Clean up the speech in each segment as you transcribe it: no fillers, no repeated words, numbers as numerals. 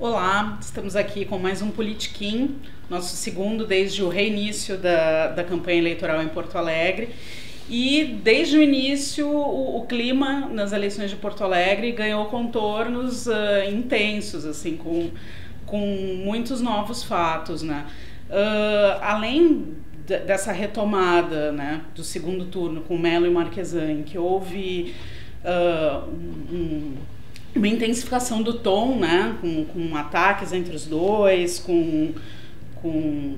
Olá, estamos aqui com mais um Politiquim, nosso segundo desde o reinício da campanha eleitoral em Porto Alegre. E desde o início o clima nas eleições de Porto Alegre ganhou contornos intensos, assim, com muitos novos fatos, né? Além dessa retomada, né, do segundo turno com Mello e Marquesan, que houve uma intensificação do tom, né, com ataques entre os dois, com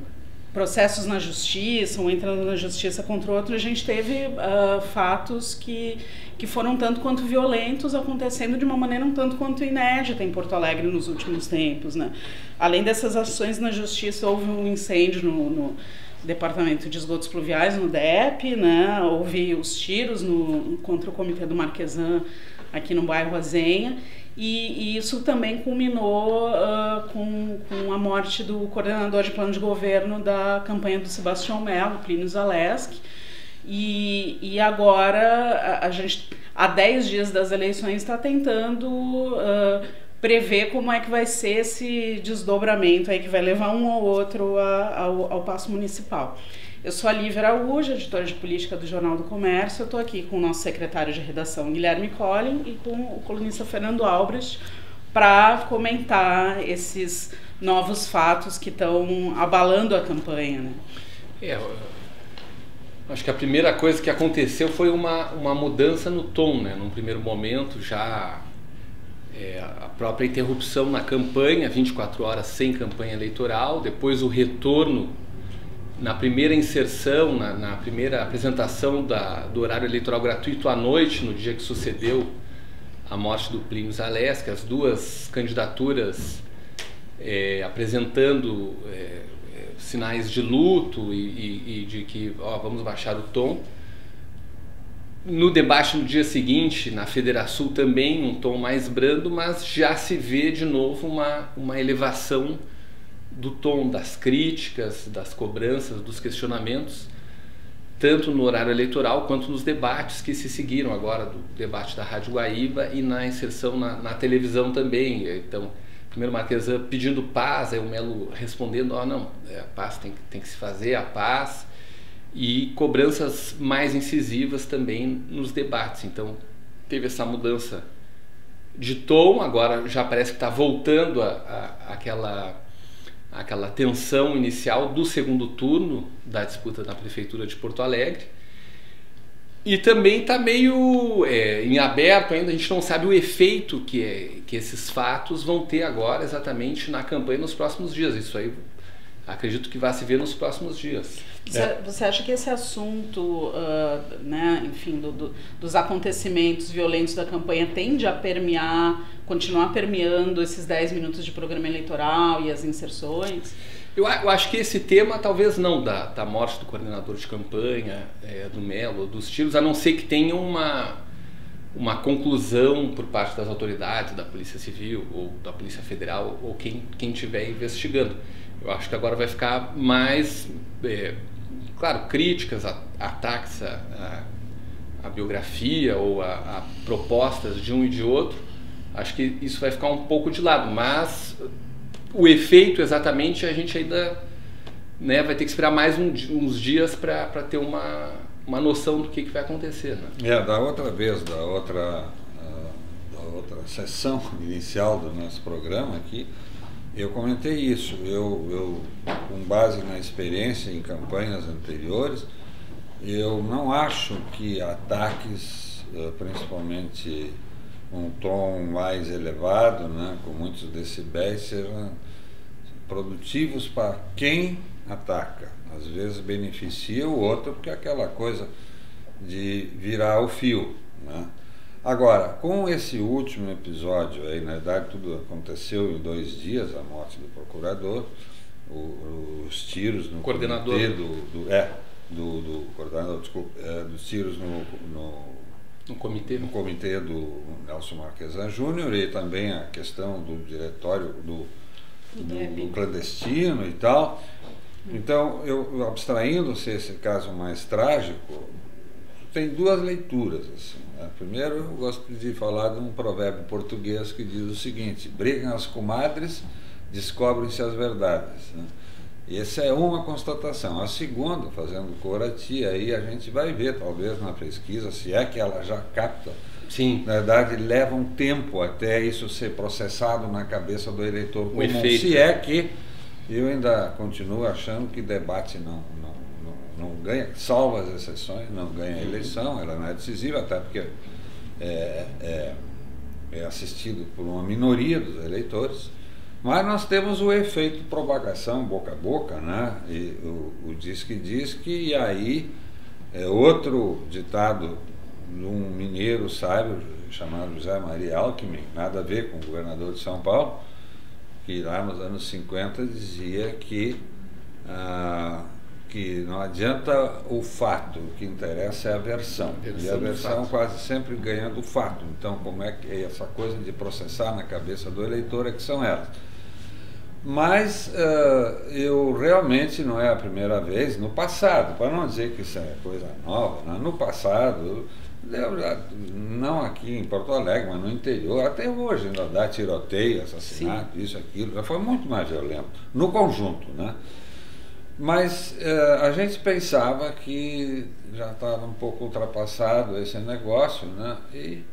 processos na justiça, um entrando na justiça contra o outro. A gente teve fatos que foram tanto quanto violentos, acontecendo de uma maneira um tanto quanto inédita em Porto Alegre nos últimos tempos, né? Além dessas ações na justiça, houve um incêndio no Departamento de Esgotos Pluviais, no DEP, né? Houve os tiros contra o Comitê do Marquesan aqui no bairro Azenha, e isso também culminou com a morte do coordenador de plano de governo da campanha do Sebastião Mello, Plínio Zaleski, e agora a gente, há 10 dias das eleições, está tentando prever como é que vai ser esse desdobramento aí que vai levar um ou outro ao Paço Municipal. Eu sou a Lívia Araújo, editora de política do Jornal do Comércio. Eu estou aqui com o nosso secretário de redação, Guilherme Collin, e com o colunista Fernando Albrecht, para comentar esses novos fatos que estão abalando a campanha, né? Acho que a primeira coisa que aconteceu foi uma mudança no tom, né? Num primeiro momento, já a própria interrupção na campanha, 24 horas sem campanha eleitoral, depois o retorno na primeira inserção, na primeira apresentação do horário eleitoral gratuito à noite, no dia que sucedeu a morte do Plínio Zaleski, as duas candidaturas apresentando sinais de luto e de que vamos baixar o tom. No debate no dia seguinte, na Federação também, um tom mais brando, mas já se vê de novo uma elevação do tom das críticas, das cobranças, dos questionamentos, tanto no horário eleitoral quanto nos debates que se seguiram agora, do debate da Rádio Guaíba e na inserção na televisão também. Então, primeiro Marquesan pedindo paz, aí o Mello respondendo, não, a paz tem que se fazer, a paz, e cobranças mais incisivas também nos debates. Então, teve essa mudança de tom, agora já parece que está voltando aquela tensão inicial do segundo turno da disputa na Prefeitura de Porto Alegre. E também está meio em aberto ainda, a gente não sabe o efeito que esses fatos vão ter agora exatamente na campanha nos próximos dias. Isso aí acredito que vai se ver nos próximos dias. Você acha que esse assunto, né, enfim, dos acontecimentos violentos da campanha tende a continuar permeando esses 10 minutos de programa eleitoral e as inserções? Eu acho que esse tema talvez não da morte do coordenador de campanha, do Mello, dos tiros, a não ser que tenha uma conclusão por parte das autoridades, da Polícia Civil ou da Polícia Federal ou quem estiver investigando. Eu acho que agora vai ficar mais, claro, críticas, ataques à biografia ou a propostas de um e de outro. Acho que isso vai ficar um pouco de lado, mas o efeito exatamente a gente ainda, né, vai ter que esperar mais uns dias para ter uma noção do que vai acontecer, né? Da outra vez, da outra sessão inicial do nosso programa aqui, eu comentei isso. Eu, com base na experiência em campanhas anteriores, eu não acho que ataques, principalmente um tom mais elevado, né, com muitos decibéis, sejam produtivos para quem ataca. Às vezes beneficia o outro, porque é aquela coisa de virar o fio, né? Agora, com esse último episódio, aí, na verdade tudo aconteceu em 2 dias, a morte do procurador, os tiros no coordenador do coordenador, desculpa, dos tiros no comitê do Nelson Marquesan Júnior, e também a questão do diretório do clandestino e tal. Então, eu abstraindo-se esse caso mais trágico, tem duas leituras. Assim, né? Primeiro, eu gosto de falar de um provérbio português que diz o seguinte: brigam as comadres, descobrem-se as verdades. Né? E essa é uma constatação. A segunda, fazendo corati, aí a gente vai ver, talvez na pesquisa, se é que ela já capta. Sim. Na verdade, leva um tempo até isso ser processado na cabeça do eleitor comum. Efeito. Se é que eu ainda continuo achando que debate não ganha, salvo as exceções, não ganha a eleição, ela não é decisiva, até porque é assistido por uma minoria dos eleitores. Mas nós temos o efeito propagação boca a boca, né? E o diz que, e aí outro ditado de um mineiro sábio chamado José Maria Alckmin, nada a ver com o governador de São Paulo, que lá nos anos 50 dizia que não adianta o fato, o que interessa é a versão. E a versão quase sempre ganha do fato. Então, como é que é essa coisa de processar na cabeça do eleitor é que são elas. Mas eu realmente, não é a primeira vez, no passado, para não dizer que isso é coisa nova, né? No passado, não aqui em Porto Alegre, mas no interior, até hoje ainda dá tiroteio, assassinato, Sim. Isso, aquilo, já foi muito mais violento, no conjunto, né? Mas a gente pensava que já estava um pouco ultrapassado esse negócio, né? E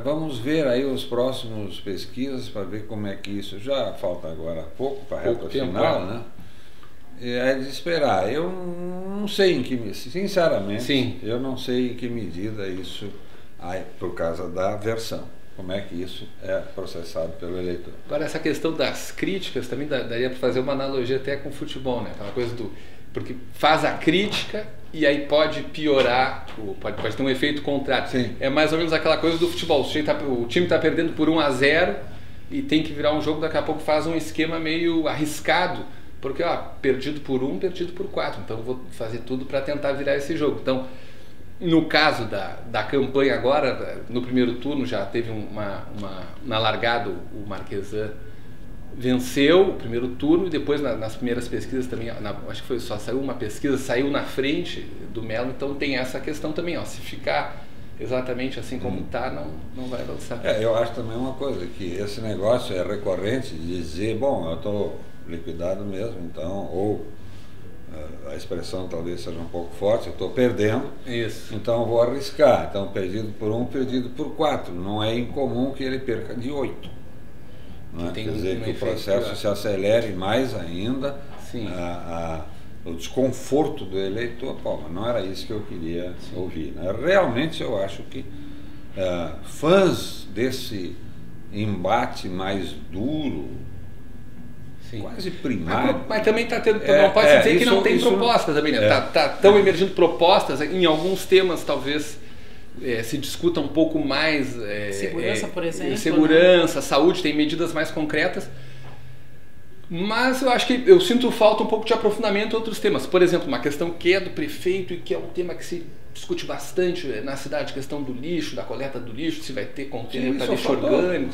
vamos ver aí os próximos pesquisas para ver como é que isso, já falta agora pouco para a reta final, né? É de esperar. Eu não sei em que, sinceramente, Sim. Eu não sei em que medida isso, por causa da versão, como é que isso é processado pelo eleitor. Agora, essa questão das críticas também daria para fazer uma analogia até com o futebol, né? Aquela coisa porque faz a crítica e aí pode piorar, pode ter um efeito contrário. Sim. É mais ou menos aquela coisa do futebol. O time está perdendo por 1-0 e tem que virar um jogo, daqui a pouco faz um esquema meio arriscado, porque perdido por 1, perdido por 4, então eu vou fazer tudo para tentar virar esse jogo. Então, no caso da campanha agora, no primeiro turno já teve na largada o Marquesan venceu o primeiro turno e depois nas primeiras pesquisas também, acho que só saiu uma pesquisa, saiu na frente do Mello, então tem essa questão também, se ficar exatamente assim como está, não vai avançar. Eu acho também uma coisa, que esse negócio é recorrente de dizer, bom, eu estou liquidado mesmo, então, ou a expressão talvez seja um pouco forte, eu estou perdendo, Isso. Então eu vou arriscar, então perdido por 1, perdido por 4, não é incomum que ele perca de 8. Não é? Quer dizer que o processo se acelere mais ainda, o desconforto do eleitor, mas não era isso que eu queria ouvir. Né? Realmente eu acho que fãs desse embate mais duro, Sim. quase primário... Mas também está tendo, não pode dizer que não tem proposta também, né? Estão emergindo propostas, em alguns temas talvez... se discuta um pouco mais segurança, por exemplo, segurança, né? Saúde, tem medidas mais concretas, mas eu acho que eu sinto falta um pouco de aprofundamento em outros temas. Por exemplo, uma questão que é do prefeito e que é um tema que se discute bastante na cidade, questão do lixo, da coleta do lixo, se vai ter contêiner para lixo orgânico,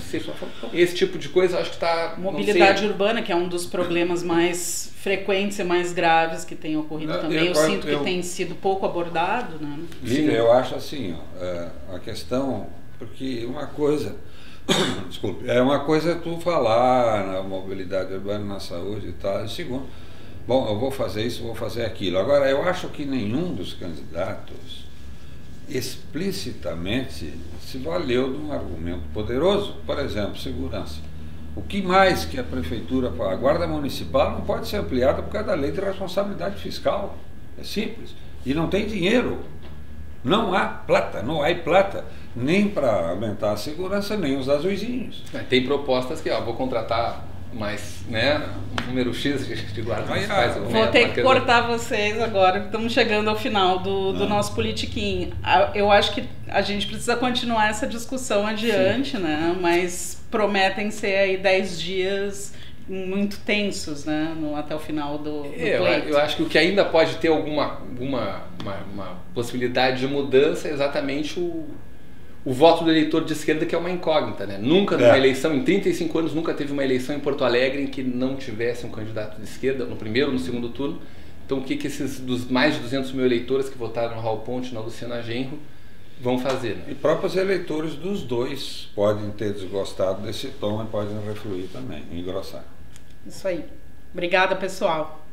esse tipo de coisa, eu acho que está... Mobilidade urbana, que é um dos problemas mais frequentes e mais graves que tem ocorrido também, eu sinto que tem sido pouco abordado, né? Lívia, eu acho assim, a questão, porque uma coisa, desculpe, uma coisa é tu falar na mobilidade urbana, na saúde e tal, e segundo, bom, eu vou fazer isso, vou fazer aquilo. Agora, eu acho que nenhum dos candidatos explicitamente se valeu de um argumento poderoso, por exemplo, segurança. O que mais que a prefeitura fala? A guarda municipal não pode ser ampliada por causa da lei de responsabilidade fiscal. É simples. E não tem dinheiro. Não há plata, nem para aumentar a segurança, nem os azuizinhos. Tem propostas que, vou contratar mais, né, um número X de guardas municipais. Vou ter que cortar vocês agora, estamos chegando ao final do nosso politiquinho. Eu acho que a gente precisa continuar essa discussão adiante, Sim. né, mas prometem ser aí 10 dias muito tensos, né, até o final do pleito. Eu acho que o que ainda pode ter uma possibilidade de mudança é exatamente o voto do eleitor de esquerda, que é uma incógnita, né? Nunca numa eleição, em 35 anos, nunca teve uma eleição em Porto Alegre em que não tivesse um candidato de esquerda, no primeiro ou no segundo turno, Então o que esses dos mais de 200 mil eleitores que votaram no Raul Ponte e na Luciana Genro vão fazer? Né? E próprios eleitores dos dois podem ter desgostado desse tom e podem refluir também, engrossar. Isso aí. Obrigada, pessoal.